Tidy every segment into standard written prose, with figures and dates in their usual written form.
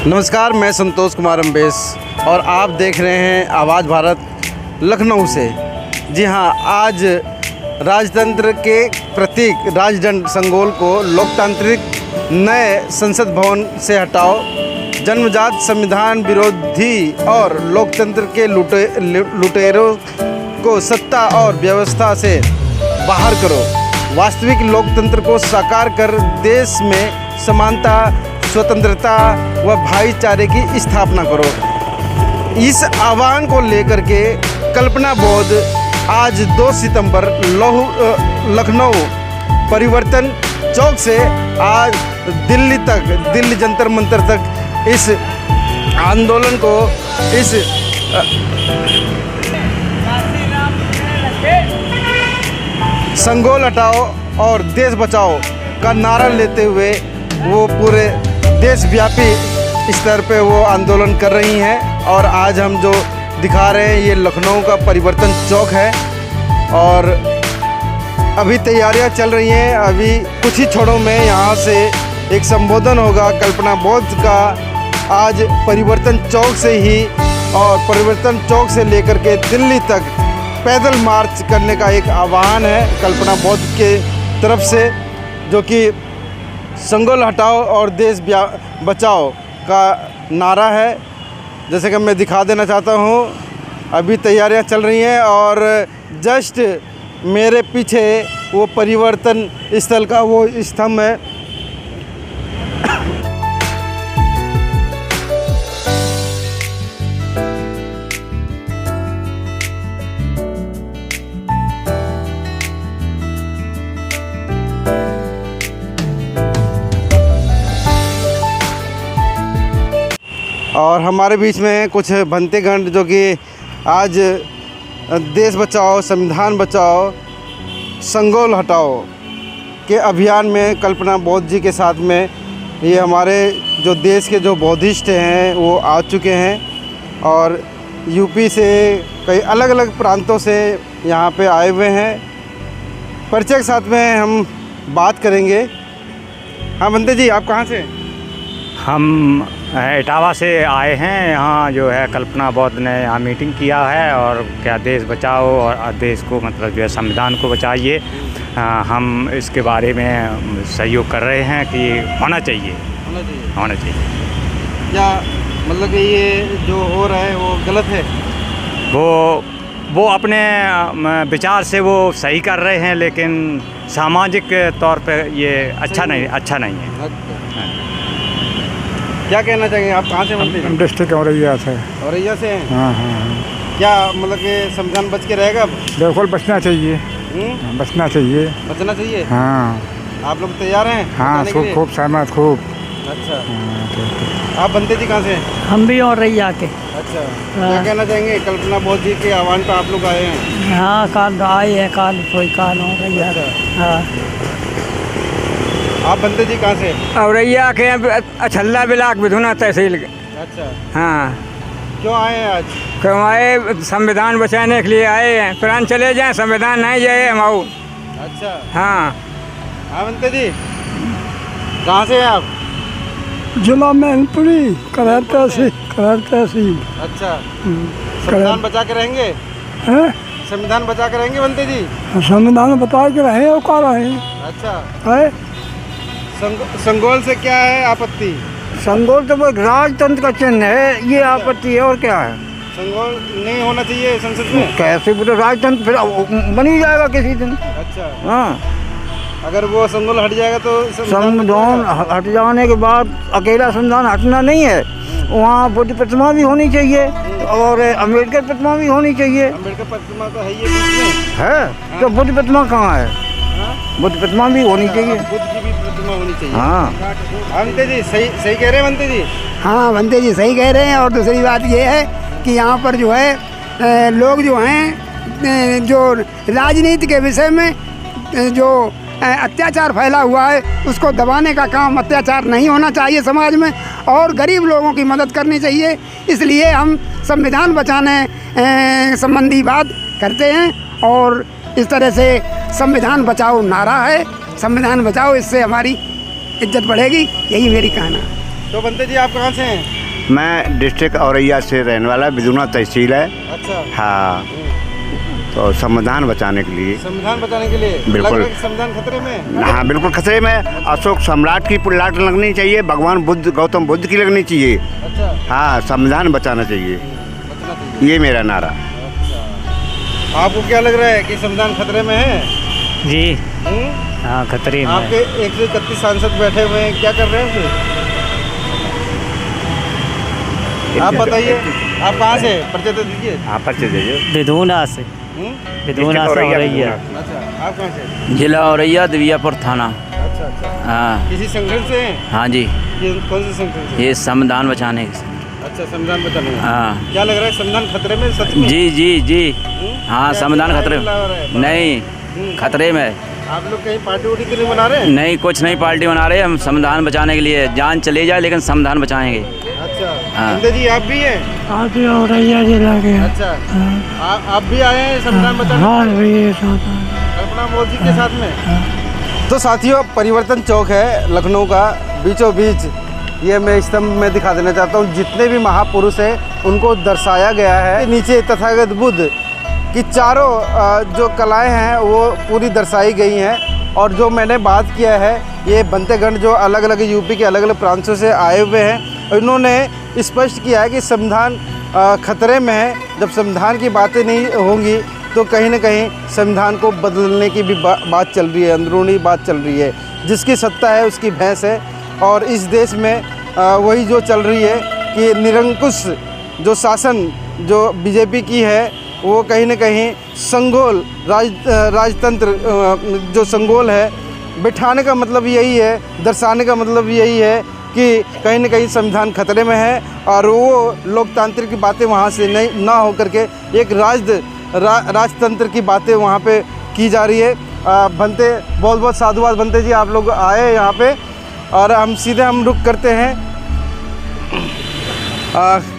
नमस्कार, मैं संतोष कुमार अम्बेस और आप देख रहे हैं आवाज़ भारत लखनऊ से। जी हाँ, आज राजतंत्र के प्रतीक राजदंड संगोल को लोकतांत्रिक नए संसद भवन से हटाओ, जन्मजात संविधान विरोधी और लोकतंत्र के लुटेरों को सत्ता और व्यवस्था से बाहर करो, वास्तविक लोकतंत्र को साकार कर देश में समानता, स्वतंत्रता व भाईचारे की स्थापना करो। इस आह्वान को लेकर के कल्पना बोध आज 2 सितंबर लखनऊ परिवर्तन चौक से आज दिल्ली जंतर मंतर तक इस आंदोलन को इस संगोल हटाओ और देश बचाओ का नारा लेते हुए वो पूरे देशव्यापी स्तर पे वो आंदोलन कर रही हैं। और आज हम जो दिखा रहे हैं ये लखनऊ का परिवर्तन चौक है और अभी तैयारियां चल रही हैं। अभी कुछ ही क्षणों में यहाँ से एक संबोधन होगा कल्पना बोध का। आज परिवर्तन चौक से ही और परिवर्तन चौक से लेकर के दिल्ली तक पैदल मार्च करने का एक आह्वान है कल्पना बोध के तरफ से, जो कि संगोल हटाओ और देश बचाओ का नारा है। जैसे कि मैं दिखा देना चाहता हूँ, अभी तैयारियां चल रही हैं और जस्ट मेरे पीछे वो परिवर्तन स्थल का वो स्तंभ है। और हमारे बीच में कुछ भंतेगण जो कि आज देश बचाओ, संविधान बचाओ, संगोल हटाओ के अभियान में कल्पना बोध जी के साथ में ये हमारे जो देश के जो बौद्धिस्ट हैं वो आ चुके हैं और यूपी से कई अलग अलग प्रांतों से यहाँ पे आए हुए हैं। परिचय के साथ में हम बात करेंगे। हाँ बंते जी, आप कहाँ से? हम इटावा से आए हैं। यहाँ जो है कल्पना बोध ने यहाँ मीटिंग किया है और क्या देश बचाओ और देश को मतलब जो है संविधान को बचाइए। हम इसके बारे में सहयोग कर रहे हैं कि होना चाहिए। क्या मतलब कि ये जो हो रहा है वो गलत है? वो अपने विचार से वो सही कर रहे हैं, लेकिन सामाजिक तौर पे ये अच्छा नहीं है। क्या कहना चाहेंगे आप? कहाँ से बनते हैं? डिस्ट्रिक्ट औरैया से। औरैया से हैं? हाँ। क्या मतलब कि संविधान बच के रहेगा अब? बिल्कुल बचना चाहिए। बचना चाहिए। बचना चाहिए। हाँ। आप लोग तैयार हैं? हाँ, खूब सहमत, खूब। अच्छा। आप बनते जी कहाँ से? हम भी औरैया के। अच्छा। क्या कहना चाहेंगे कल्पना बोध जी के आह्वान पर आप लोग आए हैं? हाँ, काल आए हैं, कोई काल औरैया। हाँ। आप बनते जी कहाँ से? औरैया के अछल्ला ब्लाक विधुना तहसील के। अच्छा। हाँ। क्यों आए हैं आज? क्यों आए? संविधान बचाने के लिए आए हैं। प्राण चले जाएं, संविधान नहीं जाए हम आओ। अच्छा। हाँ। हाँ बनते जी, कहाँ से हैं आप? जिला मैनपुरी, करार तहसील। अच्छा। संविधान बचा के रहेंगे? हैं? संविधान बचा के रहेंगे बनते जी? संविधान बता के रहे और का रहे। अच्छा है? संगोल से क्या है आपत्ति? संगोल तो वो राजतंत्र का चिन्ह है, ये आपत्ति है और क्या है? संगोल नहीं होना चाहिए संसद में? कैसे बोले, राजतंत्र फिर बन ही जाएगा किसी दिन। अच्छा। हाँ, अगर वो संगोल हट जाएगा तो संविधान हट जाने के बाद अकेला संविधान हटना नहीं है, वहाँ बुद्ध प्रतिमा भी होनी चाहिए और अम्बेडकर प्रतिमा भी होनी चाहिए। अम्बेडकर प्रतिमा तो है ही बीच में है, तो बुद्ध प्रतिमा कहाँ है? बुद्ध प्रतिमा भी होनी चाहिए। बुद्ध की भी प्रतिमा होनी चाहिए। हाँ। बनते जी सही कह रहे हैं बनते जी? हाँ, बनते जी सही कह रहे हैं। और दूसरी बात ये है कि यहाँ पर जो है लोग जो हैं जो राजनीति के विषय में जो अत्याचार फैला हुआ है उसको दबाने का काम, अत्याचार नहीं होना चाहिए समाज में और गरीब लोगों की मदद करनी चाहिए। इसलिए हम संविधान बचाने संबंधी बात करते हैं और इस तरह से संविधान बचाओ नारा है, संविधान बचाओ, इससे हमारी इज्जत बढ़ेगी, यही मेरी कहना है। तो बंते जी आप कहाँ से हैं? मैं डिस्ट्रिक्ट औरैया से रहने वाला, बिदुना तहसील है। अच्छा, हाँ, तो संविधान बचाने के लिए। संविधान बचाने के लिए बिल्कुल। लग रहा है कि संविधान खतरे में है। हाँ बिल्कुल खतरे में। अशोक सम्राट की लाट लगनी चाहिए, भगवान बुद्ध गौतम बुद्ध की लगनी चाहिए। अच्छा, हाँ, संविधान बचाना चाहिए, बचना चाहिए। ये मेरा नारा। अच्छा, आपको क्या लग रहा है कि संविधान खतरे में है? जी हम्म? हाँ, खतरे में आपके 131 सांसद बैठे हुए हैं, क्या कर रहे हैं फिर? आप बताइए, आप कहाँ से परिचय तो दीजिए। हाँ, परिचय दीजिए। बिधूना से बिधूना से हो रही है। अच्छा, आप कहाँ से? जिला औरैया दिव्यापुर थाना। अच्छा अच्छा, हाँ किसी संगठन से हैं? हाँ जी, कौन से संगठन से? ये संविधान बचाने के। अच्छा, संविधान बचाने में। हाँ क्या लग रहा है, संविधान खतरे में सच में? जी जी जी। हाँ, क्या संविधान क्या खतरे लाभ हो रहा है? में नहीं, खतरे में। आप लोग कहीं पार्टी उर्टी तो नहीं बना रहे हैं? नहीं, कुछ नहीं पार्टी बना रहे, हम संविधान बचाने के लिए जान चले जाए लेकिन संविधान बचाएंगे। अच्छा, हाँ। संजय जी आप भी हैं? आप भी औरैया जिला के हैं। अच्छा, आप भी आए हैं संविधान बचाने? हाँ भी साथ हैं। कल्पना मोदी के साथ में। तो साथियों, परिवर्तन चौक है लखनऊ का, बीचों बीच ये मैं स्तंभ में दिखा देना चाहता हूँ। जितने भी महापुरुष हैं उनको दर्शाया गया है। नीचे तथागत बुद्ध की चारों जो कलाएं हैं वो पूरी दर्शाई गई हैं। और जो मैंने बात किया है, ये बंतेगण जो अलग अलग यूपी के अलग अलग प्रांतों से आए हुए हैं, इन्होंने स्पष्ट किया है कि संविधान खतरे में है। जब संविधान की बातें नहीं होंगी तो कहीं ना कहीं संविधान को बदलने की भी बात चल रही है, अंदरूनी बात चल रही है। जिसकी सत्ता है उसकी भैंस है। और इस देश में वही जो चल रही है कि निरंकुश जो शासन जो बीजेपी की है, वो कहीं ना कहीं संगोल राजतंत्र जो संगोल है, बिठाने का मतलब यही है, दर्शाने का मतलब यही है कि कहीं ना कहीं संविधान खतरे में है। और वो लोकतांत्रिक की बातें वहाँ से नहीं ना हो करके एक राजतंत्र की बातें वहाँ पे की जा रही है। बनते बहुत बहुत साधुवाद बनते जी, आप लोग आए यहाँ पे। और हम सीधे रुक करते हैं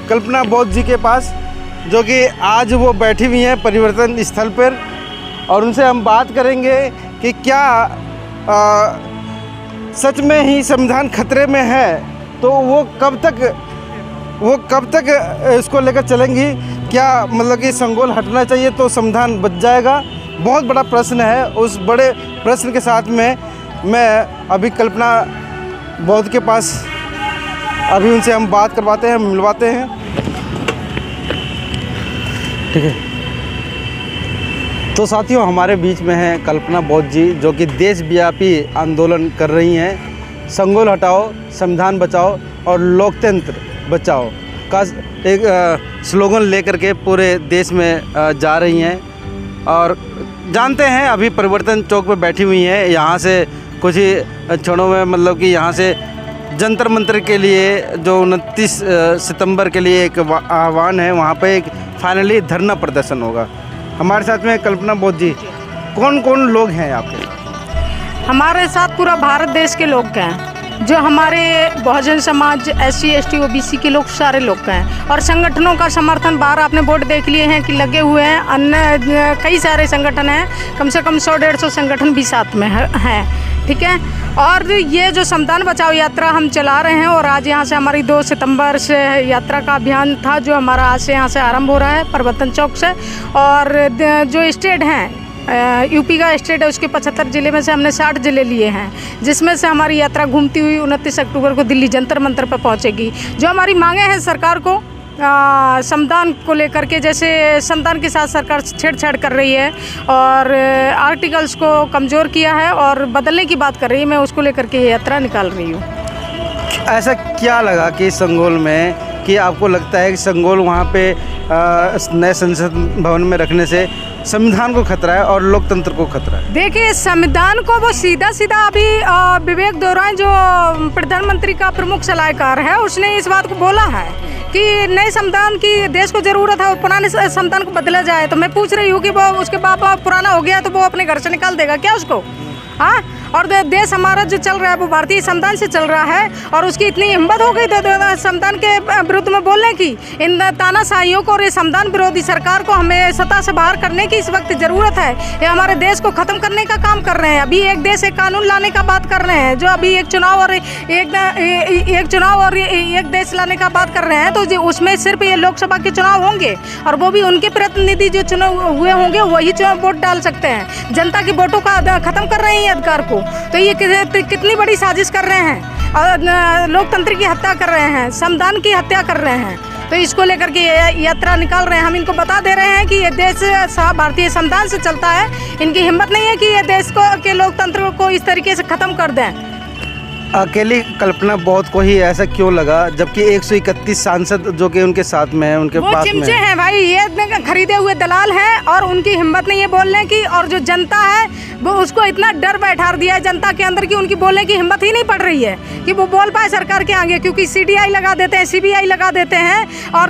कल्पना बौद्ध जी के पास, जो कि आज वो बैठी हुई हैं परिवर्तन स्थल पर। और उनसे हम बात करेंगे कि क्या सच में ही संविधान खतरे में है, तो वो कब तक इसको लेकर चलेंगी। क्या मतलब कि संगोल हटना चाहिए तो संविधान बच जाएगा? बहुत बड़ा प्रश्न है। उस बड़े प्रश्न के साथ में मैं अभी कल्पना बौद्ध के पास अभी उनसे हम बात करवाते हैं, मिलवाते हैं। ठीक है। तो साथियों, हमारे बीच में हैं कल्पना बौद्ध जी, जो कि देशव्यापी आंदोलन कर रही हैं। संगोल हटाओ, संविधान बचाओ और लोकतंत्र बचाओ का एक स्लोगन लेकर के पूरे देश में जा रही हैं। और जानते हैं, अभी परिवर्तन चौक पर बैठी हुई हैं। यहाँ से कुछ ही क्षणों में मतलब कि यहाँ से जंतर मंतर के लिए जो 29 सितंबर के लिए एक आह्वान है, वहाँ पे एक फाइनली धरना प्रदर्शन होगा। हमारे साथ में कल्पना बौद्ध जी, कौन कौन लोग हैं आपके? हमारे साथ पूरा भारत देश के लोग हैं, जो हमारे Bahujan Samaj, SC ST OBC के लोग, सारे लोग हैं। और संगठनों का समर्थन बाहर आपने बोर्ड देख लिए हैं कि लगे हुए हैं। अन्य कई सारे संगठन हैं, कम से कम 100-150 संगठन भी साथ में हैं। ठीक है। और ये जो संविधान बचाओ यात्रा हम चला रहे हैं, और आज यहाँ से हमारी 2 सितंबर से यात्रा का अभियान था, जो हमारा आज से यहाँ से आरंभ हो रहा है परिवर्तन चौक से। और जो स्टेट हैं, यूपी का स्टेट है, उसके 75 ज़िले में से हमने 60 ज़िले लिए हैं, जिसमें से हमारी यात्रा घूमती हुई 29 अक्टूबर को दिल्ली जंतर मंतर पर पहुंचेगी। जो हमारी मांगे हैं सरकार को संविधान को लेकर के, जैसे संविधान के साथ सरकार छेड़छाड़ कर रही है और आर्टिकल्स को कमज़ोर किया है और बदलने की बात कर रही है, मैं उसको लेकर के ये यात्रा निकाल रही हूँ। ऐसा क्या लगा कि संगोल में, कि आपको लगता है कि संगोल वहाँ पे नए संसद भवन में रखने से संविधान को खतरा है और लोकतंत्र को खतरा है? देखिए, संविधान को वो सीधा अभी विवेक दोहराएं, जो प्रधानमंत्री का प्रमुख सलाहकार है, उसने इस बात को बोला है कि नए संविधान की देश को ज़रूरत है और पुराने संविधान को बदला जाए। तो मैं पूछ रही हूँ कि वो उसके बाप पुराना हो गया तो वो अपने घर से निकाल देगा क्या उसको? हाँ। और देश हमारा जो चल रहा है वो भारतीय संविधान से चल रहा है, और उसकी इतनी हिम्मत हो गई संविधान के विरुद्ध में बोलने की। इन तानाशाहियों को और ये संविधान विरोधी सरकार को हमें सत्ता से बाहर करने की इस वक्त ज़रूरत है। ये हमारे देश को ख़त्म करने का काम कर रहे हैं। अभी एक देश एक कानून लाने का बात कर रहे हैं, जो अभी एक चुनाव और एक देश लाने का बात कर रहे हैं, तो उसमें सिर्फ ये लोकसभा के चुनाव होंगे और वो भी उनके प्रतिनिधि जो चुनाव हुए होंगे वही चुनाव वोट डाल सकते हैं। जनता की वोटों का ख़त्म कर रहे हैं अधिकार को, तो ये कितनी बड़ी साजिश कर रहे हैं और लोकतंत्र की हत्या कर रहे हैं, संविधान की हत्या कर रहे हैं। तो इसको लेकर के ये यात्रा निकाल रहे हैं। हम इनको बता दे रहे हैं कि ये देश भारतीय संविधान से चलता है, इनकी हिम्मत नहीं है कि ये देश के लोकतंत्र को इस तरीके से ख़त्म कर दें। अकेली कल्पना बहुत को ही ऐसा क्यों लगा, जबकि 131 सांसद जो कि उनके साथ में है, उनके पास में चिमचे हैं भाई, ये खरीदे हुए दलाल हैं और उनकी हिम्मत नहीं है बोलने की। और जो जनता है वो उसको इतना डर बैठा दिया है जनता के अंदर कि उनकी बोलने की हिम्मत ही नहीं पड़ रही है कि वो बोल पाए सरकार के आगे, क्योंकि CDI लगा देते हैं, CBI लगा देते हैं, और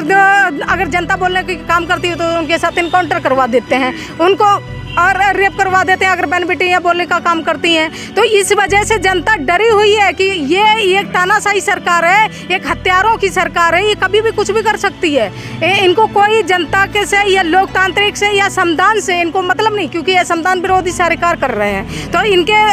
अगर जनता बोलने की काम करती है तो उनके साथ इनकाउंटर करवा देते हैं उनको, और रेप करवा देते हैं अगर बहन बेटियाँ बोलने का काम करती हैं। तो इस वजह से जनता डरी हुई है कि ये एक तानाशाही सरकार है, एक हत्यारों की सरकार है, ये कभी भी कुछ भी कर सकती है। इनको कोई जनता के से या लोकतांत्रिक से या संविधान से इनको मतलब नहीं, क्योंकि ये संविधान विरोधी सरकार कर रहे हैं। तो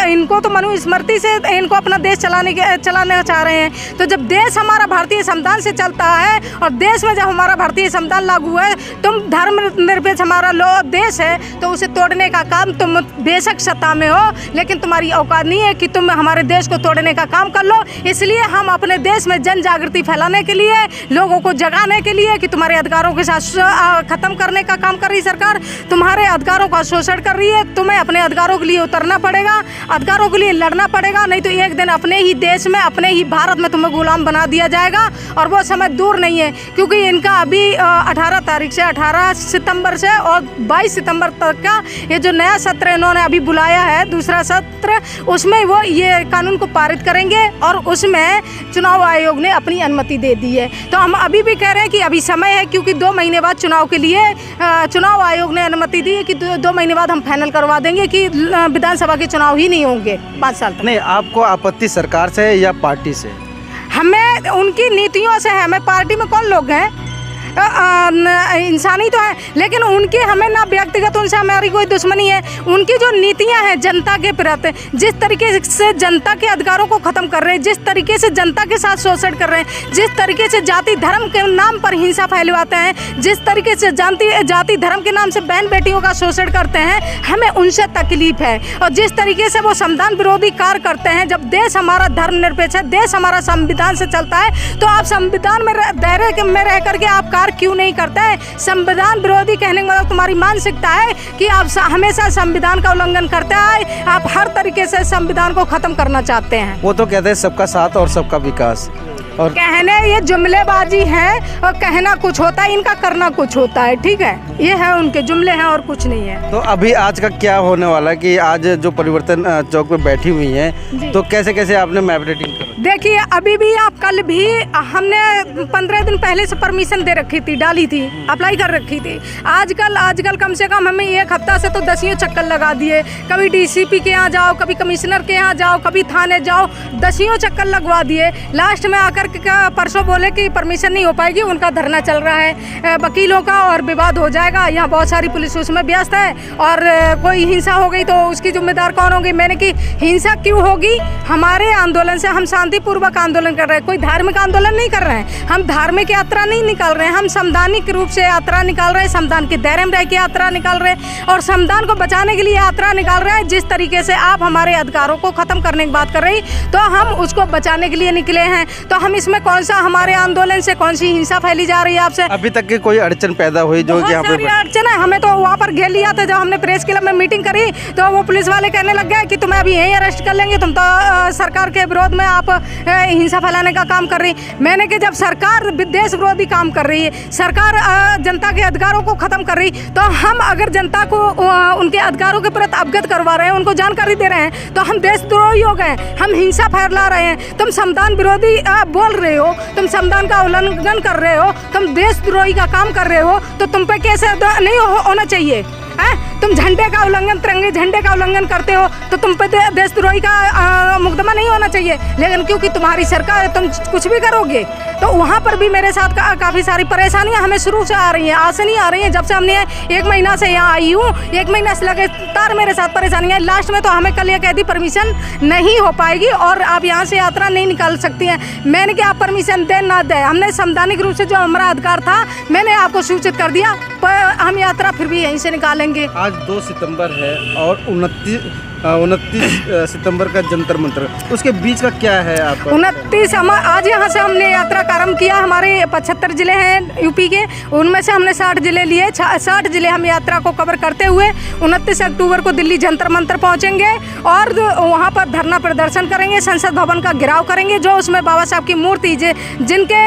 इनको तो मनुस्मृति से इनको अपना देश चलाना चाह रहे हैं। तो जब देश हमारा भारतीय संविधान से चलता है और देश में जब हमारा भारतीय संविधान लागू है, तुम धर्मनिरपेक्ष हमारा देश है, तो उसे तोड़ने का काम तुम बेशक सत्ता में हो, लेकिन तुम्हारी औकात नहीं है कि तुम हमारे देश को तोड़ने का काम कर लो। इसलिए हम अपने देश में जन जागृति फैलाने के लिए, लोगों को जगाने के लिए कि तुम्हारे अधिकारों के साथ खत्म करने का काम कर रही सरकार, तुम्हारे अधिकारों का शोषण कर रही है, तुम्हें अपने अधिकारों के लिए उतरना पड़ेगा, अधिकारों के लिए लड़ना पड़ेगा, नहीं तो एक दिन अपने ही देश में, अपने ही भारत में तुम्हें गुलाम बना दिया जाएगा। और वो समय दूर नहीं है, क्योंकि इनका अभी 18 तारीख से 18 सितंबर से और 22 सितंबर तक का ये जो नया सत्र इन्होंने अभी बुलाया है, दूसरा सत्र, उसमें वो ये कानून को पारित करेंगे और उसमें चुनाव आयोग ने अपनी अनुमति दे दी है। तो हम अभी भी कह रहे हैं कि अभी समय है, क्योंकि 2 महीने बाद चुनाव के लिए चुनाव आयोग ने अनुमति दी है कि 2 महीने बाद हम फाइनल करवा देंगे कि विधानसभा के चुनाव ही नहीं होंगे 5 साल तक। नहीं, आपको आपत्ति सरकार से या पार्टी से? हमें उनकी नीतियों से है। हमें पार्टी में कौन लोग हैं, इंसानी तो है, लेकिन उनकी हमें ना व्यक्तिगत उनसे हमारी कोई दुश्मनी है। उनकी जो नीतियां हैं जनता के प्रति, जिस तरीके से जनता के अधिकारों को ख़त्म कर रहे हैं, जिस तरीके से जनता के साथ शोषण कर रहे हैं, जिस तरीके से जाति धर्म के नाम पर हिंसा फैलवाते हैं, जिस तरीके से जाति धर्म के नाम से बहन बेटियों का शोषण करते हैं, हमें उनसे तकलीफ है। और जिस तरीके से वो संविधान विरोधी कार्य करते हैं, जब देश हमारा धर्मनिरपेक्ष है, देश हमारा संविधान से चलता है, तो आप संविधान में दायरे में रह करके आप क्यों नहीं करते हैं? संविधान विरोधी कहने का मतलब तुम्हारी मानसिकता है कि आप हमेशा संविधान का उल्लंघन करते हैं, आप हर तरीके से संविधान को खत्म करना चाहते हैं। वो तो कहते हैं सबका साथ और सबका विकास, और कहने ये जुमलेबाजी है, और कहना कुछ होता है, इनका करना कुछ होता है। ठीक है, ये है उनके जुमले हैं और कुछ नहीं है। तो अभी आज का क्या होने वाला है कि आज जो परिवर्तन चौक पे बैठी हुई हैं, तो कैसे कैसे आपने मैप रेटिंग करा? देखिए, अभी भी आप कल भी हमने 15 दिन पहले से परमिशन दे रखी थी, डाली थी, अप्लाई कर रखी थी। आजकल कम से कम हमें 1 हफ्ता से तो 10 चक्कर लगा दिए। कभी DCP के यहाँ जाओ, कभी कमिश्नर के यहाँ जाओ, कभी थाने जाओ, 10 चक्कर लगवा दिए। लास्ट में आकर परसों बोले कि परमिशन नहीं हो पाएगी, उनका धरना चल रहा है वकीलों का और विवाद हो जाएगा। यहाँ बहुत सारी पुलिस उसमें व्यस्त है, और कोई हिंसा हो गई तो उसकी जिम्मेदार कौन होगी? मैंने कि हिंसा क्यों होगी? हमारे आंदोलन से हम शांतिपूर्वक आंदोलन कर रहे हैं, कोई धार्मिक आंदोलन नहीं कर रहे हैं, हम धार्मिक यात्रा नहीं निकाल रहे हैं, हम संवैधानिक रूप से यात्रा निकाल रहे हैं, संविधान के दायरे में रह के यात्रा निकाल रहे हैं और संविधान को बचाने के लिए यात्रा निकाल रहे हैं। जिस तरीके से आप हमारे अधिकारों को खत्म करने की बात कर रही, तो हम उसको बचाने के लिए निकले हैं। तो हम इसमें कौन सा हमारे आंदोलन से कौन सी हिंसा फैली जा रही है आपसे? अभी तक की कोई अड़चन पैदा हुई जो यहाँ पे? अड़चन है, हमें तो वहाँ पर घेर लिया था। जब हमने प्रेस क्लब में मीटिंग करी तो वो पुलिस वाले कहने लग गए कि तुम्हें अभी यहीं अरेस्ट कर लेंगे, तुम तो सरकार के विरोध में आप हिंसा फैलाने का काम कर रही। मैंने कि जब सरकार देश विरोधी काम कर रही है, सरकार जनता के अधिकारों को खत्म कर रही, तो हम अगर जनता को उनके अधिकारों के प्रति अवगत करवा रहे हैं, उनको जानकारी दे रहे हैं, तो हम देशद्रोही हो गए, हम हिंसा फैला रहे हैं। तुम संविधान विरोधी बोल रहे हो, तुम संविधान का उल्लंघन कर रहे हो, तुम देशद्रोही का काम कर रहे हो, तो तुम पे कैसे नहीं होना चाहिए? तुम झंडे का उल्लंघन, तिरंगे झंडे का उल्लंघन करते हो तो तुम पे देशद्रोही का मुकदमा नहीं होना चाहिए, लेकिन क्योंकि तुम्हारी सरकार है तुम कुछ भी करोगे। तो वहाँ पर भी मेरे साथ काफ़ी सारी परेशानियाँ हमें शुरू से आ रही हैं, आज से नहीं आ रही हैं। जब से हमने 1 महीना से यहाँ आई हूँ, 1 महीना से लगातार मेरे साथ परेशानियाँ। लास्ट में तो हमें कल ये कह दी परमिशन नहीं हो पाएगी और आप यहाँ से यात्रा नहीं निकाल सकती हैं। मैंने कि आप परमिशन दे ना दे, हमने संवैधानिक रूप से जो हमारा अधिकार था मैंने आपको सूचित कर दिया, पर हम यात्रा फिर भी यहीं से निकालेंगे। आज 2 सितंबर है और 29 सितंबर का जंतर मंतर, उसके बीच का क्या है आपका? 29 आज यहाँ से हमने यात्रा का आरम्भ किया। हमारे 75 जिले हैं यूपी के, उनमें से हमने 60 जिले लिए। 60 जिले हम यात्रा को कवर करते हुए 29 अक्टूबर को दिल्ली जंतर मंतर पहुँचेंगे और वहाँ पर धरना प्रदर्शन करेंगे, संसद भवन का घेराव करेंगे। जो उसमें बाबा साहब की मूर्ति जिनके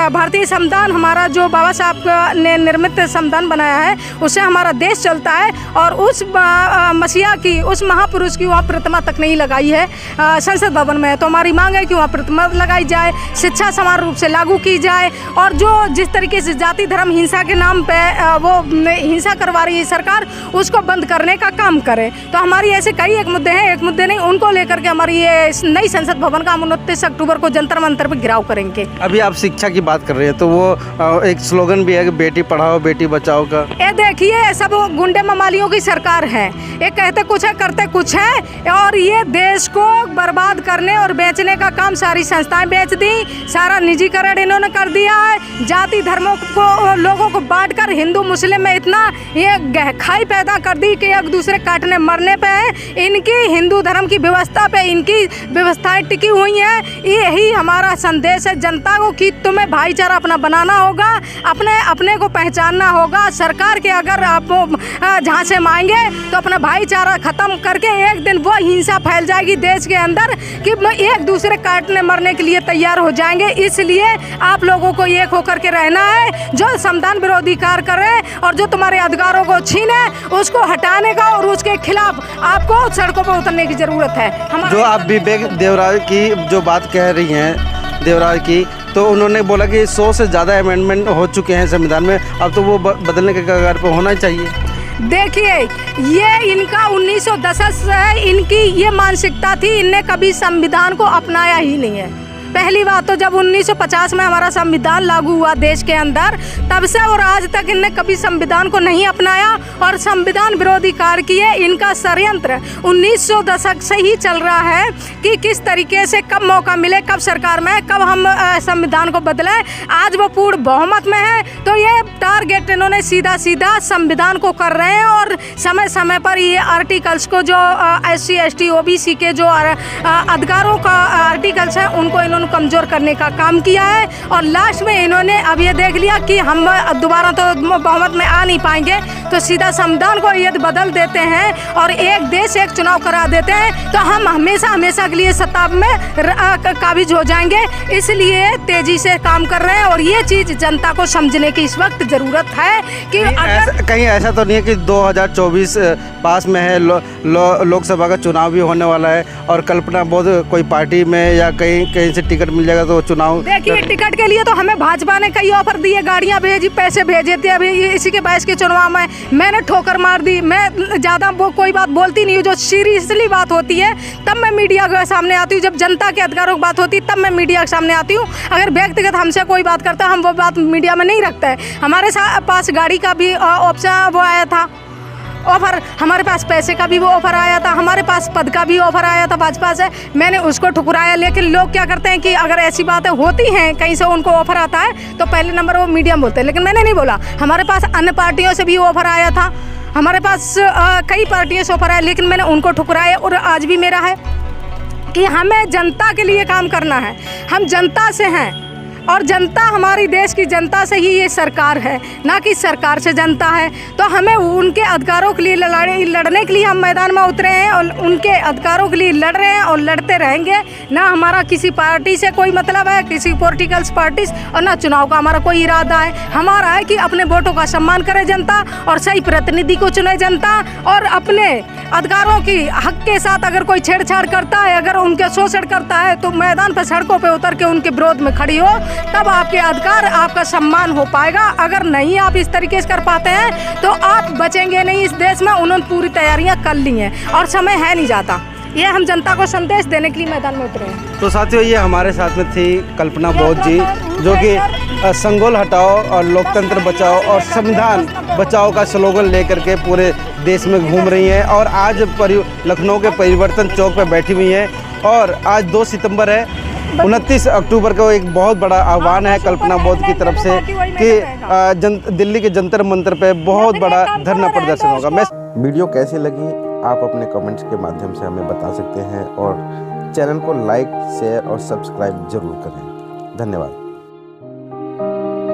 भारतीय संविधान, हमारा जो बाबा साहब ने निर्मित संविधान बनाया है उससे हमारा देश चलता है, और उस मसीहा की, उस महापुरुष की वहाँ प्रतिमा तक नहीं लगाई है संसद भवन में। तो हमारी मांग है कि वहाँ प्रतिमा लगाई जाए, शिक्षा समान रूप से लागू की जाए, और जो जिस तरीके से जाति धर्म हिंसा के नाम पे वो हिंसा करवा रही है सरकार, उसको बंद करने का काम करे। तो हमारी ऐसे कई एक मुद्दे हैं, एक मुद्दे नहीं, उनको लेकर के हमारी ये नई संसद भवन का 29 अक्टूबर को जंतर मंतर पर घेराव करेंगे। अभी आप शिक्षा की बात कर रहे हैं तो वो एक स्लोगन भी है कि बेटी पढ़ाओ बेटी बचाओ का। ये देखिए, सब गुंडे ममालियों की सरकार है, ये कहते कुछ है करते कुछ है, और ये देश को बर्बाद करने और बेचने का काम सारी संस्थाएं बेच दी, सारा निजीकरण इन्होंने कर दिया है। जाति धर्मों को, लोगों को बांटकर हिंदू मुस्लिम में इतना ये गहखाई पैदा कर दी कि एक दूसरे काटने मरने पे है। इनकी हिंदू धर्म की व्यवस्था पे इनकी व्यवस्थाएं टिकी हुई हैं। यही हमारा संदेश है जनता को कि तुम्हें भाईचारा अपना बनाना होगा, अपने को पहचानना होगा। सरकार के अगर आप झांसे मांगे तो अपना भाईचारा खत्म करके एक दिन वो हिंसा फैल जाएगी देश के अंदर कि एक दूसरे काटने मरने के लिए तैयार हो जाएंगे। इसलिए आप लोगों को एक होकर के रहना है। जो संविधान विरोधी कार्य करे और जो तुम्हारे अधिकारों को छीने, उसको हटाने का और उसके खिलाफ आपको सड़कों पर उतरने की जरूरत है। जो आप विवेक देवराज की जो बात कह रही हैं, देवराज की, तो उन्होंने बोला कि 100 से ज़्यादा अमेंडमेंट हो चुके हैं संविधान में, अब तो वो बदलने के कगार पर होना चाहिए। देखिए, ये इनका 1910 से इनकी ये मानसिकता थी, इनने कभी संविधान को अपनाया ही नहीं है। पहली बात तो जब 1950 में हमारा संविधान लागू हुआ देश के अंदर, तब से और आज तक इनने कभी संविधान को नहीं अपनाया और संविधान विरोधी कार्य किए। इनका षड्यंत्र 1900 दशक से ही चल रहा है कि किस तरीके से कब मौका मिले, कब सरकार में, कब हम संविधान को बदलें। आज वो पूर्ण बहुमत में है, तो ये टारगेट इन्होंने सीधा सीधा संविधान को कर रहे हैं और समय समय पर ये आर्टिकल्स को, जो SC ST OBC के जो अधिकारों का आर्टिकल्स हैं, उनको इन्होंने कमजोर करने का काम किया है। और लास्ट में इन्होंने अब ये देख लिया कि हम दोबारा तो बहुमत में आ नहीं पाएंगे, तो सीधा संविधान को यदि बदल देते हैं और एक देश एक चुनाव करा देते हैं तो हम हमेशा के लिए सत्ता में काबिज हो जाएंगे। इसलिए तेजी से काम कर रहे हैं और ये चीज़ जनता को समझने की इस वक्त ज़रूरत है कि कहीं ऐसा तो नहीं है कि 2024 पास में है, लोकसभा का चुनाव भी होने वाला है और कल्पना बोध कोई पार्टी में या कहीं से टिकट मिल जाएगा तो चुनाव। देखिए, टिकट के लिए तो हमें भाजपा ने कई ऑफर दिए, गाड़ियां भेजी, पैसे भेजे थे। अभी इसी के 22 के चुनाव में मैंने ठोकर मार दी। मैं ज़्यादा कोई बात बोलती नहीं हूँ, जो सीरियसली बात होती है तब मैं मीडिया के सामने आती हूँ, जब जनता के अधिकारों की बात होती है तब मैं मीडिया के सामने आती हूँ। अगर व्यक्तिगत हमसे कोई बात करता है, हम वो बात मीडिया में नहीं रखते हैं। हमारे पास गाड़ी का भी ऑप्शन वो आया था, ऑफ़र, हमारे पास पैसे का भी वो ऑफ़र आया था, हमारे पास पद का भी ऑफ़र आया था भाजपा से, मैंने उसको ठुकराया। लेकिन लोग क्या करते हैं कि अगर ऐसी बातें होती हैं, कहीं से उनको ऑफ़र आता है तो पहले नंबर वो मीडिया में बोलते हैं, लेकिन मैंने नहीं बोला। हमारे पास अन्य पार्टियों से भी ऑफ़र आया था, हमारे पास कई पार्टियों से ऑफ़र आया, लेकिन मैंने उनको ठुकराया। और आज भी मेरा है कि हमें जनता के लिए काम करना है, हम जनता से हैं और जनता, हमारी देश की जनता से ही ये सरकार है, ना कि सरकार से जनता है। तो हमें उनके अधिकारों के लिए लड़ने के लिए हम मैदान में उतरे हैं और उनके अधिकारों के लिए लड़ रहे हैं और लड़ते रहेंगे। ना हमारा किसी पार्टी से कोई मतलब है, किसी पॉलिटिकल्स पार्टी, और ना चुनाव का हमारा कोई इरादा है। हमारा है कि अपने वोटों का सम्मान करे जनता और सही प्रतिनिधि को चुने जनता, और अपने अधिकारों की हक के साथ अगर कोई छेड़छाड़ करता है, अगर उनके शोषण करता है, तो मैदान पर सड़कों पर उतर के उनके विरोध में खड़ी हो तब आपके अधिकार, आपका सम्मान हो पाएगा। अगर नहीं आप इस तरीके से कर पाते हैं तो आप बचेंगे नहीं इस देश में। उन्होंने पूरी तैयारियां कर ली हैं और समय है नहीं जाता। ये हम जनता को संदेश देने के लिए मैदान में उतरे हैं। तो साथियों, ये हमारे साथ में थी कल्पना बौद्ध जी, जो कि संगोल हटाओ और लोकतंत्र बचाओ और संविधान बचाओ का स्लोगन लेकर के पूरे देश में घूम रही हैं। और आज लखनऊ के परिवर्तन चौक पर बैठी हुई हैं। और आज 2 सितंबर है, 29 अक्टूबर को एक बहुत बड़ा आह्वान है कल्पना बौद्ध की तरफ से कि दिल्ली के जंतर मंतर पे बहुत बड़ा धरना प्रदर्शन होगा। मैं वीडियो कैसी लगी आप अपने कमेंट्स के माध्यम से हमें बता सकते हैं और चैनल को लाइक, शेयर और सब्सक्राइब जरूर करें। धन्यवाद।